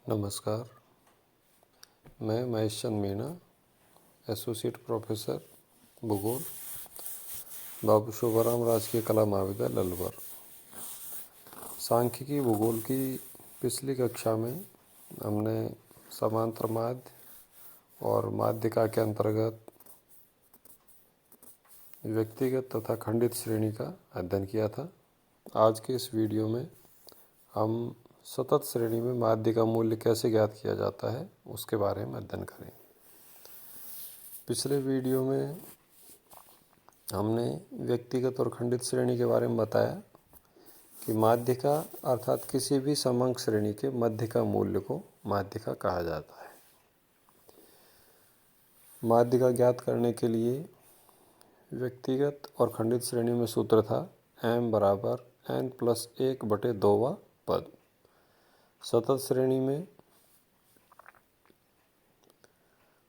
नमस्कार। मैं महेश चंद Meena, associate professor भूगोल, बाबू शोभाराम राजकीय कला महाविद्यालय अलवर। सांख्यिकी भूगोल की पिछली कक्षा में हमने समांतर माध्य और माध्यिका के अंतर्गत व्यक्तिगत तथा खंडित श्रेणी का अध्ययन किया था। आज के इस वीडियो में हम सतत श्रेणी में माध्य का मूल्य कैसे ज्ञात किया जाता है उसके बारे में अध्ययन करेंगे। पिछले वीडियो में हमने व्यक्तिगत और खंडित श्रेणी के बारे में बताया कि माध्यिका अर्थात किसी भी समअंक श्रेणी के मध्य का मूल्य को माध्यिका कहा जाता है। माध्यिका ज्ञात करने के लिए व्यक्तिगत और खंडित श्रेणी में सूत्र था m बराबर n+1/2वां पद। सतत श्रेणी में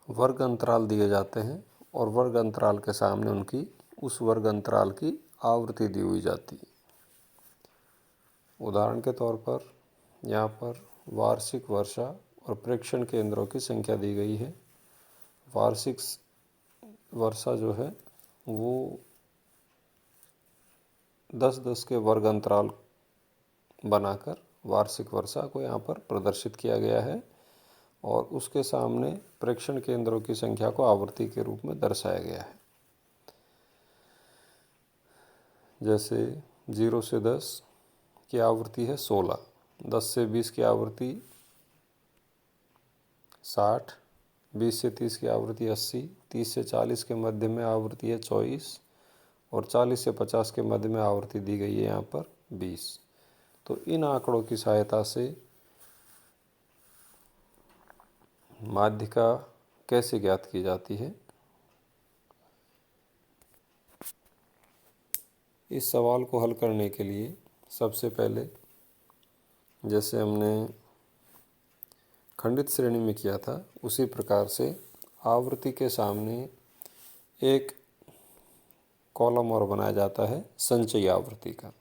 वर्ग अंतराल दिए जाते हैं और वर्ग अंतराल के सामने उनकी उस वर्ग अंतराल की आवृत्ति दी हुई जाती है। उदाहरण के तौर पर यहाँ पर वार्षिक वर्षा और प्रेक्षण केंद्रों की संख्या दी गई है। वार्षिक वर्षा जो है वो 10-10 के वर्ग अंतराल बनाकर वार्षिक वर्षा को यहाँ पर प्रदर्शित किया गया है और उसके सामने प्रेक्षण केंद्रों की संख्या को आवृत्ति के रूप में दर्शाया गया है। जैसे 0 से 10 की आवृत्ति है 16, 10 से 20 की आवृत्ति 60, 20 से 30 की आवृत्ति 80, 30 से 40 के मध्य में आवृत्ति है 24 और 40 से 50 के मध्य में आवृत्ति दी गई है यहाँ पर 20। तो इन आंकड़ों की सहायता से माध्यिका कैसे ज्ञात की जाती है, इस सवाल को हल करने के लिए सबसे पहले जैसे हमने खंडित श्रेणी में किया था उसी प्रकार से आवृत्ति के सामने एक कॉलम और बनाया जाता है संचयी आवृत्ति का।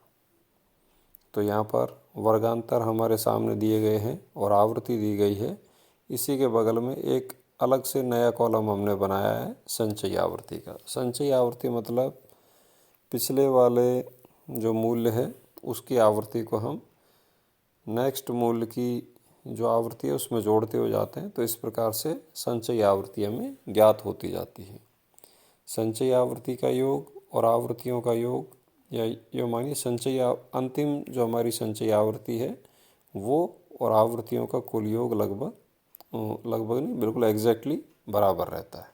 तो यहाँ पर वर्गांतर हमारे सामने दिए गए हैं और आवृत्ति दी गई है। इसी के बगल में एक अलग से नया कॉलम हमने बनाया है संचयी आवृत्ति का। संचयी आवृत्ति मतलब पिछले वाले जो मूल्य है उसकी आवृत्ति को हम नेक्स्ट मूल्य की जो आवृत्ति है उसमें जोड़ते हो जाते हैं। तो इस प्रकार से संचयी आवृत्ति हमें ज्ञात होती जाती है। संचयी आवृत्ति का योग और आवृत्तियों का योग या यो मानिए संचयी अंतिम जो हमारी संचयी आवृत्ति है वो और आवृत्तियों का कुल योग लगभग नहीं बिल्कुल एग्जैक्टली बराबर रहता है।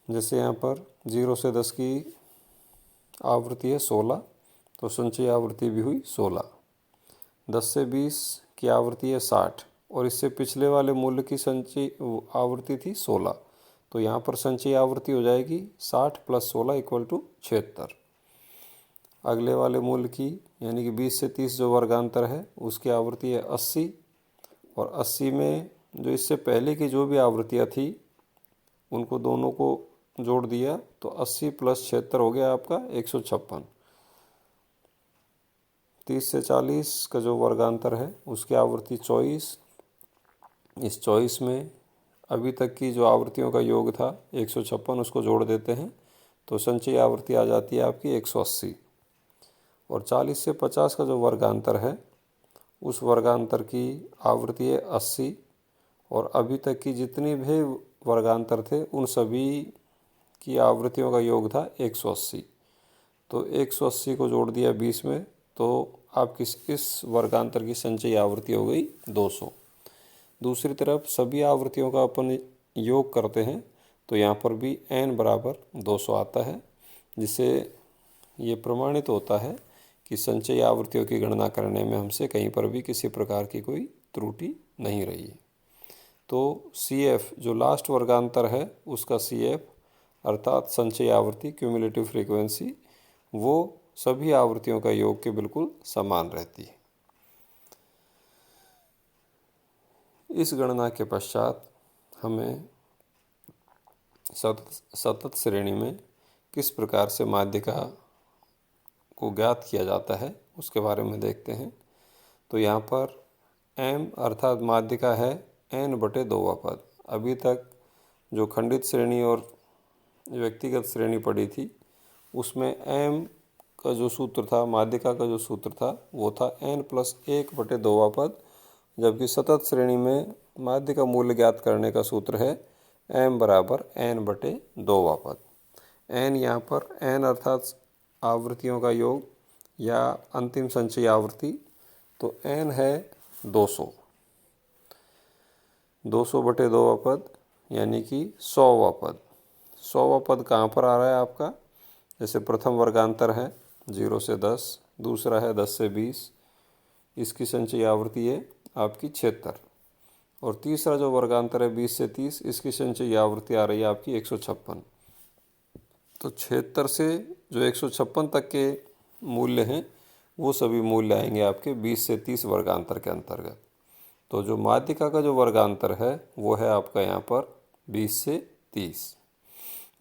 जैसे यहाँ पर 0 से 10 की आवृत्ति है 16, तो संचयी आवृत्ति भी हुई 16। 10 से 20 की आवृत्ति है 60 और इससे पिछले वाले मूल्य की संचयी आवृत्ति थी 16, तो यहाँ पर संचयी आवृत्ति हो जाएगी 60 + 16 = 76। अगले वाले मूल्य की यानी कि 20 से 30 जो वर्गांतर है उसकी आवृत्ति है 80 और 80 में जो इससे पहले की जो भी आवृत्तियाँ थी उनको दोनों को जोड़ दिया तो 80 + 76 हो गया आपका 156। 30 से 40 का जो वर्गांतर है उसकी आवृत्ति 24। इस 24 में अभी तक की जो आवृत्तियों का योग था 156 उसको जोड़ देते हैं तो संचयी आवृत्ति आ जाती है आपकी 180। और 40 से 50 का जो वर्गांतर है उस वर्गांतर की आवृत्ति है 80 और अभी तक की जितनी भी वर्गांतर थे उन सभी की आवृत्तियों का योग था 180। तो 180 को जोड़ दिया 20 में तो आपकी इस वर्गांतर की संचयी आवृत्ति हो गई 200। दूसरी तरफ सभी आवृत्तियों का अपन योग करते हैं तो यहाँ पर भी n बराबर 200 आता है, जिससे ये प्रमाणित होता है कि संचयी आवृत्तियों की गणना करने में हमसे कहीं पर भी किसी प्रकार की कोई त्रुटि नहीं रही है। तो CF जो लास्ट वर्गांतर है उसका CF अर्थात संचयी आवृत्ति क्यूमुलेटिव फ्रीक्वेंसी वो सभी आवृत्तियों का योग के बिल्कुल समान रहती है। इस गणना के पश्चात हमें सतत श्रेणी में किस प्रकार से माध्यिका को ज्ञात किया जाता है उसके बारे में देखते हैं। तो यहाँ पर m अर्थात माध्यिका है n/2वां पद। अभी तक जो खंडित श्रेणी और व्यक्तिगत श्रेणी पड़ी थी उसमें m का जो सूत्र था, माध्यिका का जो सूत्र था वो था n+1/2वां पद, जबकि सतत श्रेणी में माध्य का मूल्य ज्ञात करने का सूत्र है m बराबर n/2वां पद। n यहाँ पर n अर्थात आवृत्तियों का योग या अंतिम संचयी आवृत्ति, तो n है 200। 200/2वां पद यानी कि 100वां पद। 100वां पद कहाँ पर आ रहा है आपका? जैसे प्रथम वर्गांतर है 0 से 10, दूसरा है 10 से 20, इसकी संचयी आवृत्ति है आपकी 76, और तीसरा जो वर्गांतर है 20 से 30, इसकी संचयी आवृत्ति आ रही है आपकी 156। तो 76 से जो 156 तक के मूल्य हैं वो सभी मूल्य आएंगे आपके 20 से 30 वर्गांतर के अंतर्गत। तो जो माध्यिका का जो वर्गांतर है वो है आपका यहाँ पर 20 से 30।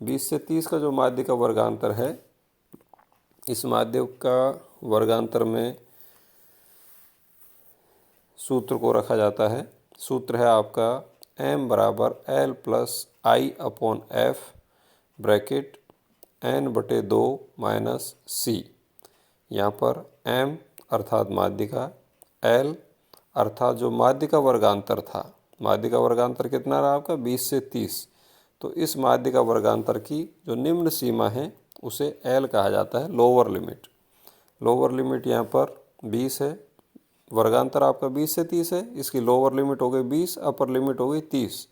20 से 30 का जो माध्यिका वर्गांतर है, इस माध्यिका वर्गांतर में सूत्र को रखा जाता है। सूत्र है आपका m बराबर L+I/F bracket n/2 minus c। यहाँ पर m अर्थात माध्यिका, L अर्थात जो माध्यिका वर्गांतर था, माध्यिका वर्गांतर कितना रहा आपका 20 से 30, तो इस माध्यिका वर्गांतर की जो निम्न सीमा है उसे L कहा जाता है, लोअर लिमिट। लोअर लिमिट यहाँ पर 20 है, वर्गांतर आपका 20 से 30 है, इसकी लोअर लिमिट हो गई 20, अपर लिमिट हो गई 30,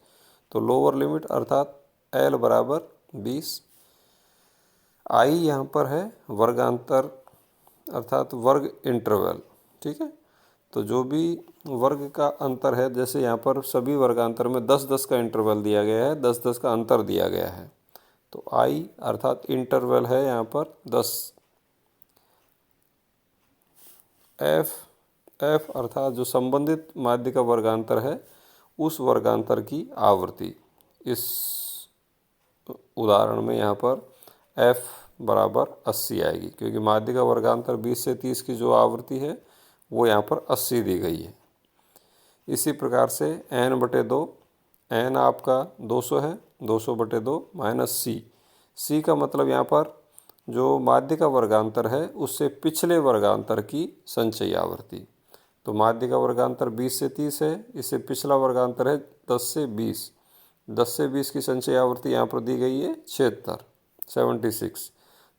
तो लोअर लिमिट अर्थात L बराबर 20। I यहाँ पर है वर्गांतर अर्थात वर्ग इंटरवल, ठीक है। तो जो भी वर्ग का अंतर है, जैसे यहाँ पर सभी वर्गांतर में 10-10 का इंटरवल दिया गया है, 10-10 का अंतर दिया गया है, तो I अर्थात इंटरवल है यहाँ पर 10। F अर्थात जो संबंधित माध्यिका वर्गांतर है उस वर्गांतर की आवृत्ति। इस उदाहरण में यहाँ पर F बराबर 80 आएगी, क्योंकि माध्यिका वर्गांतर 20 से 30 की जो आवृत्ति है वो यहाँ पर 80 दी गई है। इसी प्रकार से n/2, n आपका 200 है, 200/2 माइनस c। c का मतलब यहाँ पर जो माध्यिका वर्गांतर है उससे पिछले वर्गांतर की संचयी आवृत्ति। तो माध्यिका वर्गांतर 20 से 30 है, इससे पिछला वर्गांतर है 10 से 20। 10 से 20 की संचयी आवृत्ति यहाँ पर दी गई है 76।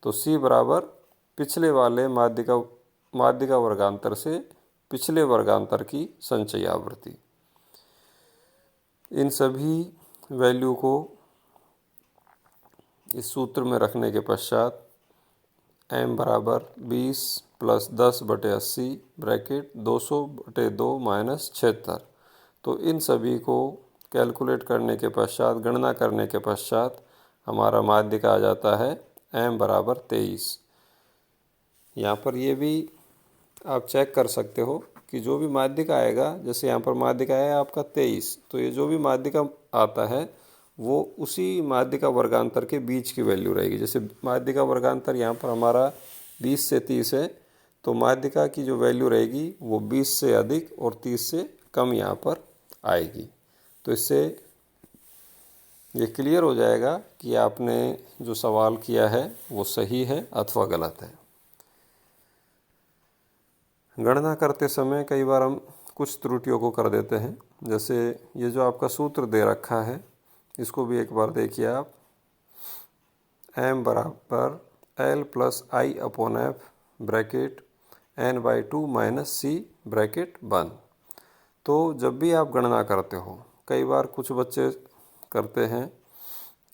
तो c बराबर पिछले वाले माध्यिका वर्गांतर से पिछले वर्गांतर की संचयी आवृत्ति। इन सभी वैल्यू को इस सूत्र में रखने के पश्चात m बराबर 20 + 10/80 ब्रैकेट 200/2 माइनस 76। तो इन सभी को कैलकुलेट करने के पश्चात, गणना करने के पश्चात हमारा माध्यिका आ जाता है m बराबर 23। यहाँ पर ये भी आप चेक कर सकते हो कि जो भी माध्यिका आएगा, जैसे यहाँ पर माध्यिका है आपका 23, तो ये जो भी माध्यिका आता है वो उसी माध्यिका वर्गांतर के बीच की वैल्यू रहेगी। जैसे माध्यिका वर्गांतर यहाँ पर हमारा 20 से 30 है, तो माध्यिका की जो वैल्यू रहेगी वो 20 से अधिक और 30 से कम यहाँ पर आएगी। तो इससे ये क्लियर हो जाएगा कि आपने जो सवाल किया है वो सही है अथवा गलत है। गणना करते समय कई बार हम कुछ त्रुटियों को कर देते हैं। जैसे ये जो आपका सूत्र दे रखा है इसको भी एक बार देखिए आप, m बराबर L+I/F bracket n/2 minus c bracket बंद। तो जब भी आप गणना करते हो, कई बार कुछ बच्चे करते हैं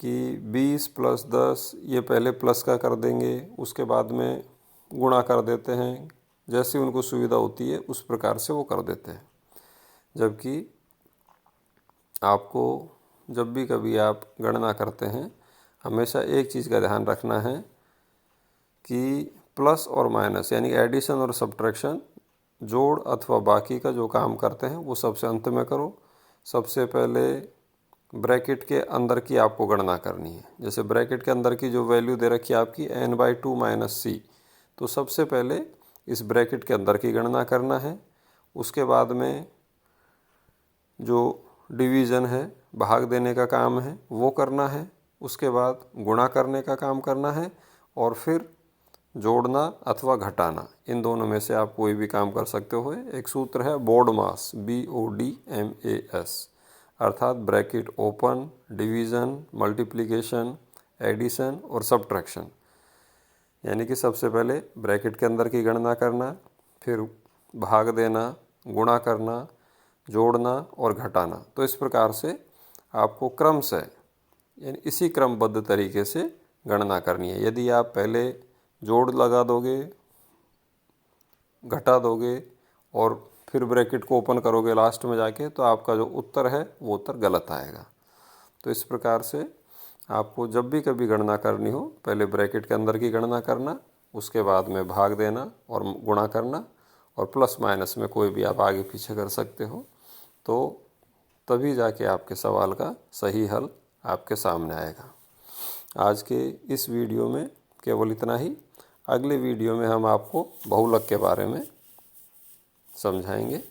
कि 20 + 10 ये पहले प्लस का कर देंगे, उसके बाद में गुणा कर देते हैं, जैसी उनको सुविधा होती है उस प्रकार से वो कर देते हैं। जबकि आपको जब भी कभी आप गणना करते हैं हमेशा एक चीज़ का ध्यान रखना है कि प्लस और माइनस यानी एडिशन और सब्ट्रैक्शन, जोड़ अथवा बाकी का जो काम करते हैं वो सबसे अंत में करो। सबसे पहले ब्रैकेट के अंदर की आपको गणना करनी है। जैसे ब्रैकेट के अंदर की जो वैल्यू दे रखी है आपकी n/2 माइनस c, तो सबसे पहले इस ब्रैकेट के अंदर की गणना करना है। उसके बाद में जो डिवीज़न है, भाग देने का काम है, वो करना है। उसके बाद गुणा करने का काम करना है और फिर जोड़ना अथवा घटाना, इन दोनों में से आप कोई भी काम कर सकते हो। एक सूत्र है BODMAS, BODMAS, अर्थात bracket open, division, multiplication, addition और सब्ट्रैक्शन। यानी कि सबसे पहले ब्रैकेट के अंदर की गणना करना, फिर भाग देना, गुणा करना, जोड़ना और घटाना। तो इस प्रकार से आपको क्रम से, यानी इसी क्रमबद्ध तरीके से गणना करनी है। यदि आप पहले जोड़ लगा दोगे, घटा दोगे और फिर ब्रैकेट को ओपन करोगे लास्ट में जाके, तो आपका जो उत्तर है वो उत्तर गलत आएगा। तो इस प्रकार से आपको जब भी कभी गणना करनी हो, पहले ब्रैकेट के अंदर की गणना करना, उसके बाद में भाग देना और गुणा करना, और प्लस माइनस में कोई भी आप आगे पीछे कर सकते हो। तो तभी जाके आपके सवाल का सही हल आपके सामने आएगा। आज के इस वीडियो में केवल इतना ही। अगले वीडियो में हम आपको बहुलक के बारे में समझाएंगे।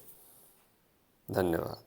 धन्यवाद।